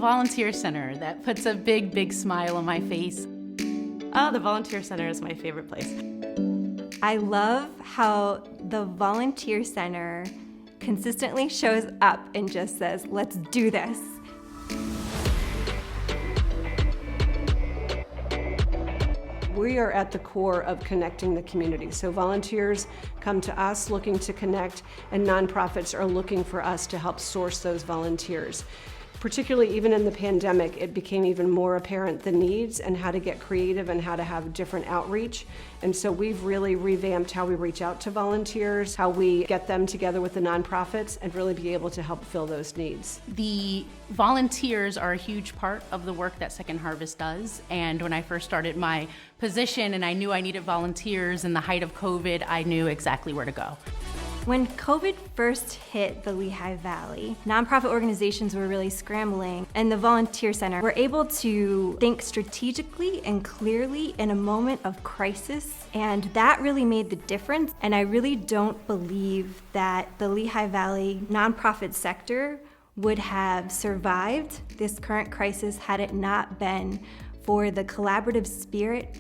volunteer center that puts a big, big smile on my face. Oh, the volunteer center is my favorite place. I love how the volunteer center consistently shows up and just says, let's do this. We are at the core of connecting the community. So volunteers come to us looking to connect, and nonprofits are looking for us to help source those volunteers. Particularly even in the pandemic, it became even more apparent the needs and how to get creative and how to have different outreach. And so we've really revamped how we reach out to volunteers, how we get them together with the nonprofits and really be able to help fill those needs. The volunteers are a huge part of the work that Second Harvest does. And when I first started my position and I knew I needed volunteers in the height of COVID, I knew exactly where to go. When COVID first hit the Lehigh Valley, nonprofit organizations were really scrambling, and the Volunteer Center were able to think strategically and clearly in a moment of crisis, and that really made the difference. And I really don't believe that the Lehigh Valley nonprofit sector would have survived this current crisis had it not been for the collaborative spirit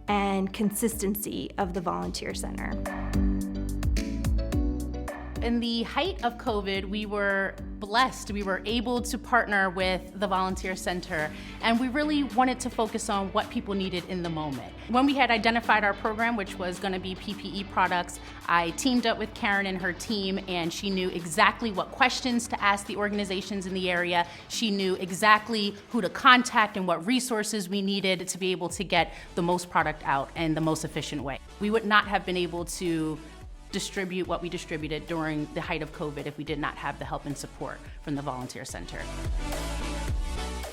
and consistency of the Volunteer Center. In the height of COVID, we were blessed. We were able to partner with the Volunteer Center, and we really wanted to focus on what people needed in the moment. When we had identified our program, which was going to be PPE products, I teamed up with Karen and her team, and she knew exactly what questions to ask the organizations in the area. She knew exactly who to contact and what resources we needed to be able to get the most product out in the most efficient way. We would not have been able to distribute what we distributed during the height of COVID if we did not have the help and support from the Volunteer Center.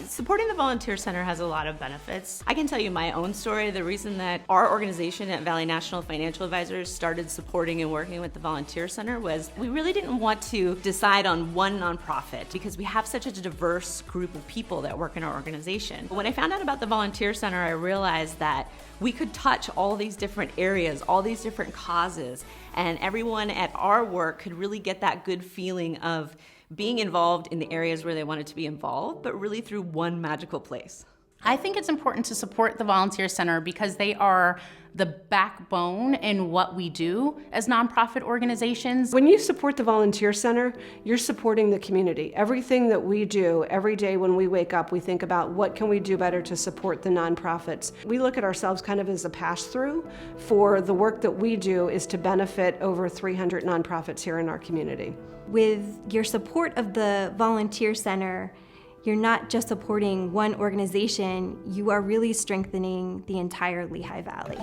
Supporting the Volunteer Center has a lot of benefits. I can tell you my own story. The reason that our organization at Valley National Financial Advisors started supporting and working with the Volunteer Center was we really didn't want to decide on one nonprofit because we have such a diverse group of people that work in our organization. When I found out about the Volunteer Center, I realized that we could touch all these different areas, all these different causes, and everyone at our work could really get that good feeling of being involved in the areas where they wanted to be involved, but really through one magical place. I think it's important to support the Volunteer Center because they are the backbone in what we do as nonprofit organizations. When you support the Volunteer Center, you're supporting the community. Everything that we do, every day when we wake up, we think about what can we do better to support the nonprofits. We look at ourselves kind of as a pass-through for the work that we do is to benefit over 300 nonprofits here in our community. With your support of the Volunteer Center, you're not just supporting one organization, you are really strengthening the entire Lehigh Valley.